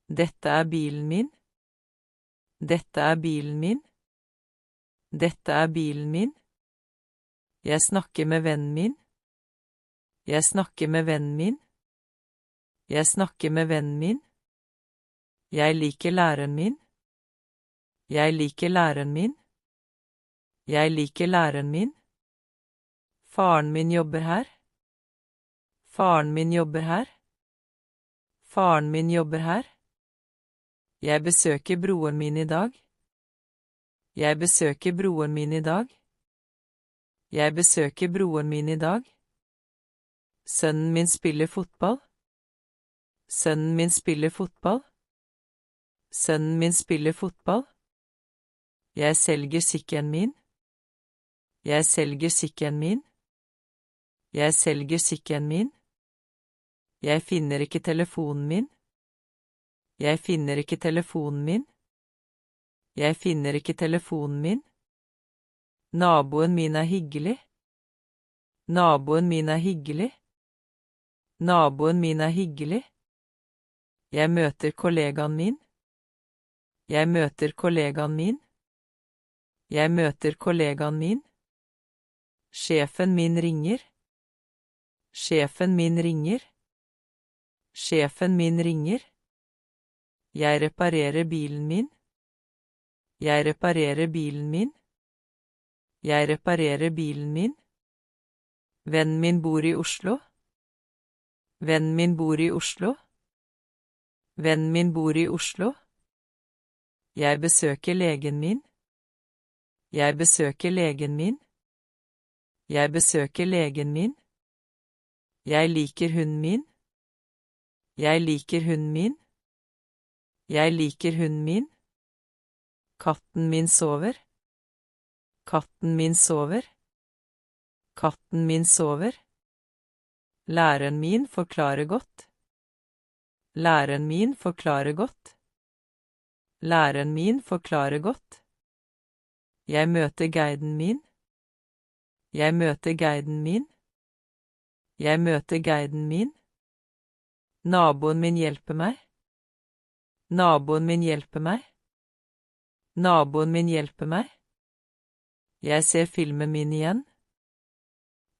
Dette er bilen min. Dette er bilen min. Dette er bilen min. Jeg snakker med vennen min. Jeg snakker med vennen min. Jeg snakker med vennen min. Jeg liker læreren min. Jeg liker læreren min. Jeg liker læreren min. Faren min jobber her. Faren min jobber her. Faren min jobber her. Jeg besøker broren min i dag. Jeg besøker broren min i dag. Jeg besøker broren min i dag. Sønnen min spiller fotball. Sønnen min spiller fotball. Sønnen min spiller fotball. Jeg selger sykkelen min. Jeg selger sykkelen min. Jeg selger sykkelen min. Jeg finner ikke telefonen min. Jeg finner ikke telefonen min. Jeg finner ikke telefonen min. Naboen min er hyggelig. Naboen min er hyggelig. Naboen min er hyggelig. Jeg møter kollegaen min. Jeg møter kollegaen min. Jeg møter kollegaen min. Sjefen min ringer. Sjefen min ringer. Sjefen min ringer. Jeg reparerer bilen min. Jeg reparerer bilen min. Jeg reparerer bilen min. Vennen min bor i Oslo. Vennen min bor i Oslo. Vennen min bor i Oslo. Jeg besøker legen min. Jeg besøker legen min. Jeg besøker legen min. Jeg liker hunden min. Jeg liker hunden min. Jeg liker hunden min. Katten min sover. Katten min sover. Katten min sover. Læreren min forklarer godt. Læreren min forklarer godt. Læreren min forklarer godt. Jeg møter guiden min. Jeg møter guiden min. Jeg møter guiden min. Naboen min hjelper meg. Naboen min hjelper meg. Naboen min hjelper meg. Jeg ser filmen min igjen.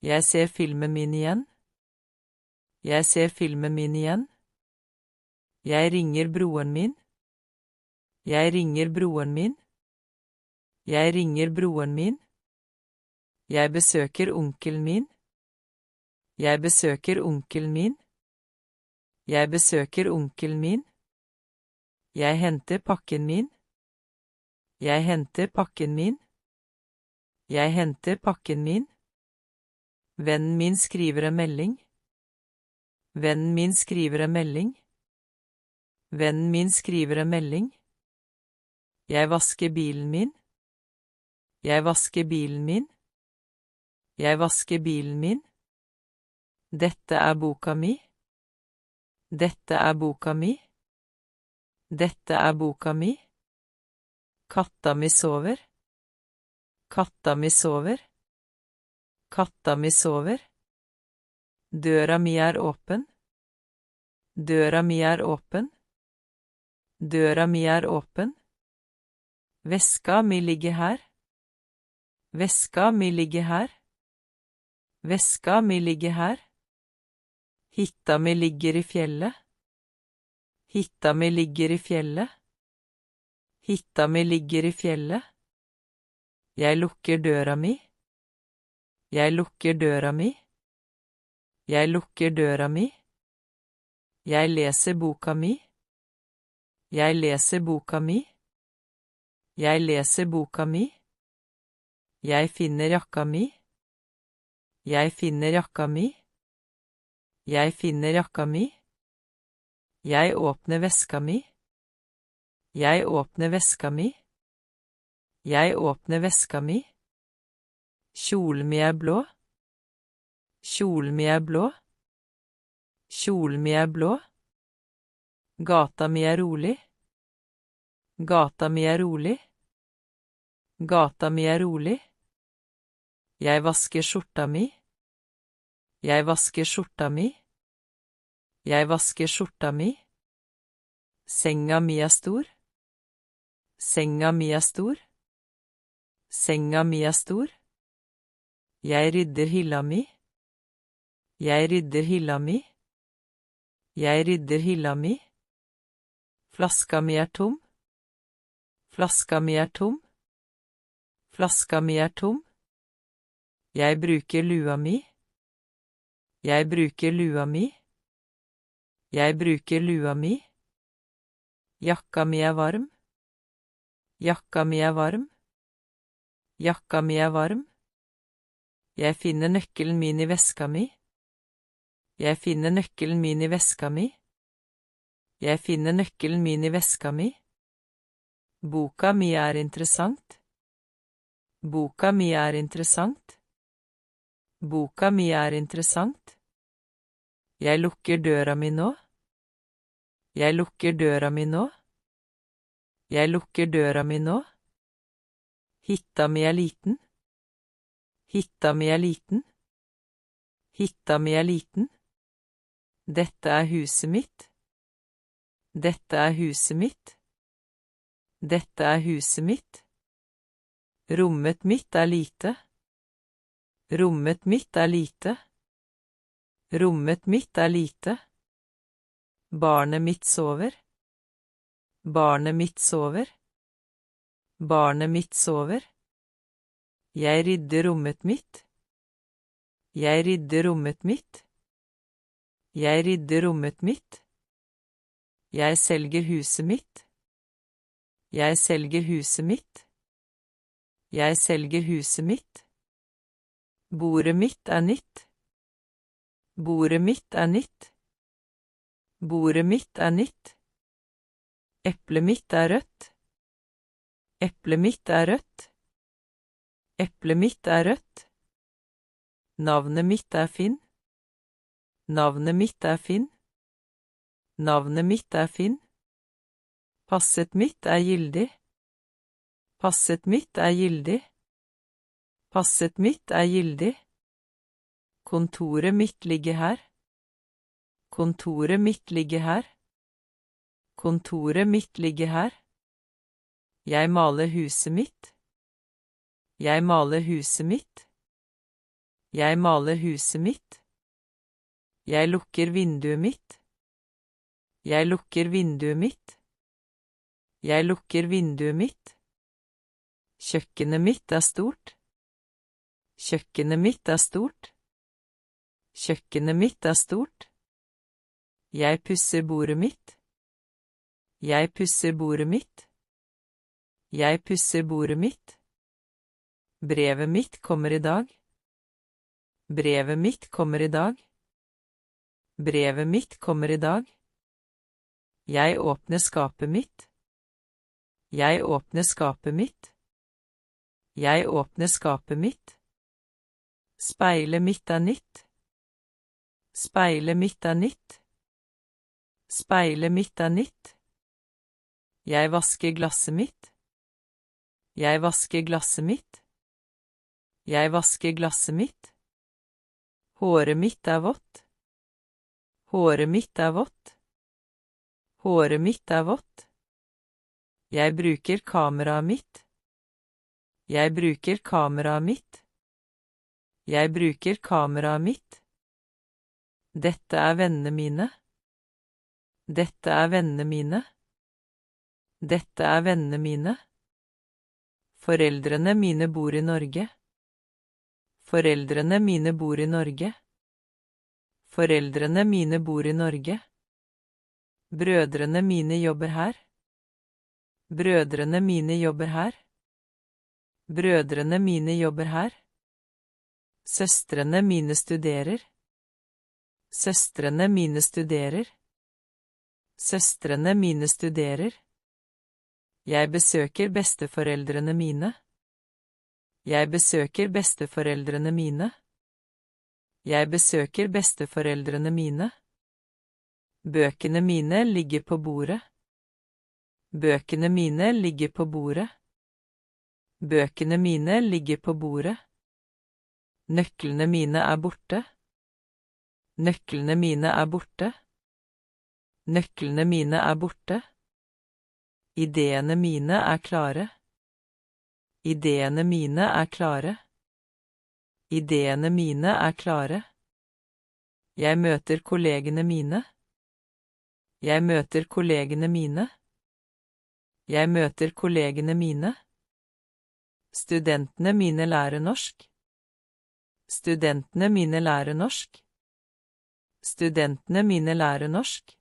Jeg ser filmen min igjen. Jeg ser filmen min igjen. Jeg ringer broren min. Jeg ringer broren min. Jeg ringer broren min. Jeg besøker onkelen min. Jeg besøker onkelen min. Jeg besøker onkelen min. Jeg henter pakken min. Jeg henter pakken min. Jeg henter pakken min. Vennen min skriver en melding. Vennen min skriver en melding. Vennen min skriver en melding. Jeg vasker bilen min. Jeg vasker bilen min. Jeg vasker bilen min. Dette er boka mi. Dette er boka mi. Dette er boka mi. Katta mi sover. Katta mi sover. Katta mi sover. Døra mi er åpen. Døra mi er åpen. Døra mi er åpen. Veska mi ligger her. Veska mi ligger her. Veska mi ligger her. Hytta mi ligger i fjellet. Hytta mi ligger i fjellet. Hytta mi ligger i fjellet. Jeg lukker døra mi. Jeg lukker døra mi. Jeg lukker døra mi. Jeg leser boka mi. Jeg leser boka mi. Jeg leser boka mi. Jeg finner jakka mi. Jeg finner jakka mi. Jeg finner jakka mi. Jeg åpner veska mi. Jeg åpner veska mi. Jeg åpner veska mi. Kjolen mi er blå. Kjolen mi er blå. Kjolen mi er blå. Gata mi er rolig. Gata mi er rolig. Gata mi er rolig. Jeg vasker skjorta mi. Jeg vasker skjorta mi. Jeg vasker skjorta mi. Senga mi er stor. Senga mi er stor. Senga mi er stor. Jeg rydder hylla mi. Jeg rydder hylla mi. Jeg rydder hylla mi. Flaska mi er tom. Flaska mi er tom. Flaska mi er tom. Jeg bruker lua mi. Jeg bruker lua mi. Jeg bruker lua mi. Jakka mi er varm. Jakka mi er varm. Jakka mi er varm. Jeg finner nøkkelen min i veska mi. Jeg finner nøkkelen min i veska mi. Jeg finner nøkkelen min i veska mi. Boka mi er interessant. Boka mi er interessant. Boka mi er interessant. Jeg lukker døra mi nå. Jeg lukker døra mi nå. Jeg lukker døra mi nå. Hytta mi er liten. Hytta mi er liten. Hytta mi er liten. Dette er huset mitt. Dette er huset mitt. Dette er huset mitt. Rommet mitt er lite. Rommet mitt er lite. Rommet mitt er lite. Barnet mitt sover. Barnet mitt sover. Barnet mitt sover. Jeg rydder rommet mitt. Jeg rydder rommet mitt. Jeg rydder rommet mitt. Jeg selger huset mitt. Jeg selger huset mitt. Jeg selger huset mitt. Bordet mitt er nytt. Bordet mitt er nytt. Bordet mitt er nytt. Eplet mitt er rødt. Eplet mitt er rødt. Eplet mitt er rødt. Navnet mitt er Finn. Navnet mitt er Finn. Navnet mitt er Finn. Passet mitt er gyldig. Passet mitt er gyldig. Passet mitt er gyldig. Kontoret mitt ligger her. Kontoret mitt ligger her. Kontoret mitt ligger her. Jeg maler huset mitt. Jeg maler huset mitt. Jeg maler huset mitt. Jeg lukker vinduet mitt. Jeg lukker vinduet mitt. Jeg lukker vinduet mitt. Kjøkkenet mitt er stort. Kjøkkenet mitt er stort. Kjøkkenet mitt er stort. Jeg pusser bordet mitt. Jeg pusser bordet mitt. Jeg pusser bordet mitt. Brevet mitt kommer i dag. Brevet mitt kommer i dag. Brevet mitt kommer i dag. Jeg åpner skapet mitt. Jeg åpner skapet mitt. Jeg åpner skapet mitt. Speilet mitt er nytt. Speilet mitt er nytt. Speilet mitt er nytt. Jeg vasker glasset mitt. Jeg vasker glasset mitt. Jeg vasker glasset mitt. Håret mitt er vått. Håret mitt er vått. Håret mitt er vått. Jeg bruker kameraet mitt. Jeg bruker kameraet mitt. Jeg bruker kameraet mitt. Dette er vennene mine. Dette er vennene mine. Dette er vennene mine. Foreldrene mine bor i Norge. Foreldrene mine bor i Norge. Foreldrene mine bor i Norge. Brødrene mine jobber her. Brødrene mine jobber her. Brødrene mine jobber her. Søstrene mine studerer. Søstrene mine studerer. Søstrene mine studerer. Jeg besøker besteforeldrene mine. Jeg besøker besteforeldrene mine. Jeg besøker besteforeldrene mine. Bøkene mine ligger på bordet. Bøkene mine ligger på bordet. Bøkene mine ligger på bordet. Nøklene mine er borte. Nøklene mine er borte. Nøklene mine er borte. Ideene mine er klare. Ideene mine er klare. Ideene mine er klare. Jeg møter kollegene mine. Jeg møter kollegene mine. Jeg møter kollegene mine. Studentene mine lærer norsk. Studentene mine lærer norsk. Studentene mine lærer norsk.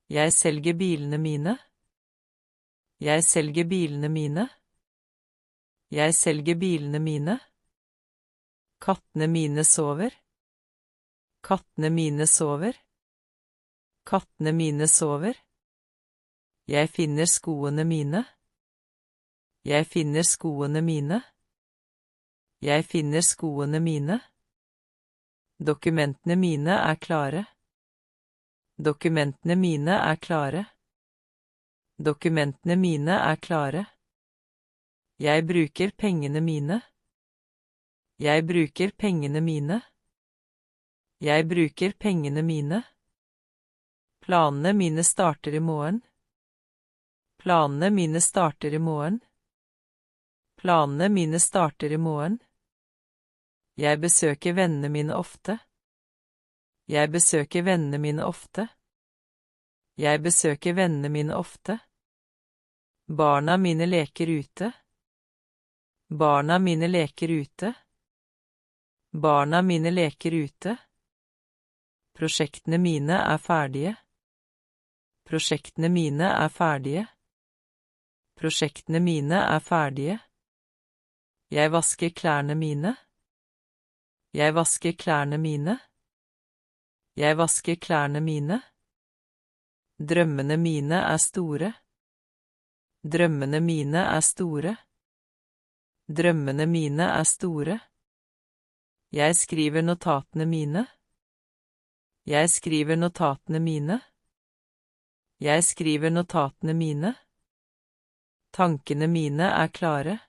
Jeg selger bilene mine. Jeg selger bilene mine. Jeg selger bilene mine. Kattene mine sover. Kattene mine sover. Kattene mine sover. Jeg finner skoene mine. Jeg finner skoene mine. Jeg finner skoene mine. Dokumentene mine er klare. Dokumentene mine er klare. Dokumentene mine er klare. Jeg bruker pengene mine. Jeg bruker pengene mine. Jeg bruker pengene mine. Planene mine starter i morgen. Planene mine starter i morgen. Planene mine starter i morgen. Jeg besøker vennene mine ofte. Jeg besøker vennene mine ofte. Jeg besøker vennene mine ofte. Barna mine leker ute. Barna mine leker ute. Barna mine leker ute. Prosjektene mine er ferdige. Prosjektene mine er ferdige. Prosjektene mine er ferdige. Jeg vasker klærne mine. Jeg vasker klærne mine. Jeg vasker klærne mine. Drømmene mine er store. Drømmene mine er store. Drømmene mine er store. Jeg skriver notatene mine. Jeg skriver notatene mine. Jeg skriver notatene mine. Tankene mine er klare.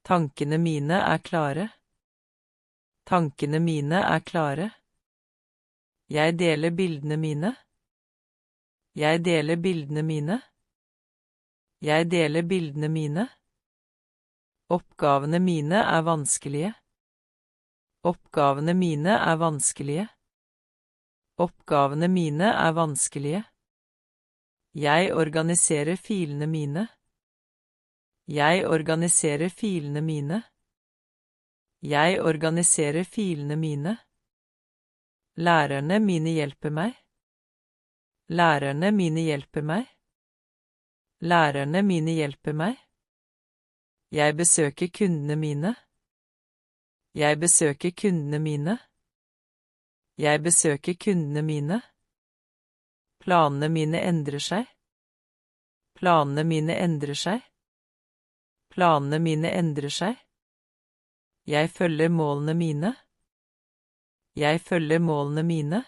Tankene mine er klare. Tankene mine er klare. Jeg deler bildene mine. Jeg deler bildene mine. Jeg deler bildene mine. Oppgavene mine er vanskelige. Oppgavene mine er vanskelige. Oppgavene mine er vanskelige. Jeg organiserer filene mine. Jeg organiserer filene mine. Jeg organiserer filene mine. Lærerne mine hjelper meg. Lærerne mine hjelper meg. Lærerne mine hjelper meg. Jeg besøker kundene mine. Jeg besøker kundene mine. Jeg besøker kundene mine. Planene mine endrer seg. Planene mine endrer seg. Planene mine endrer seg. Jeg følger målene mine. Jeg følger målene mine.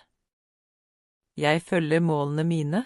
Jeg følger målene mine.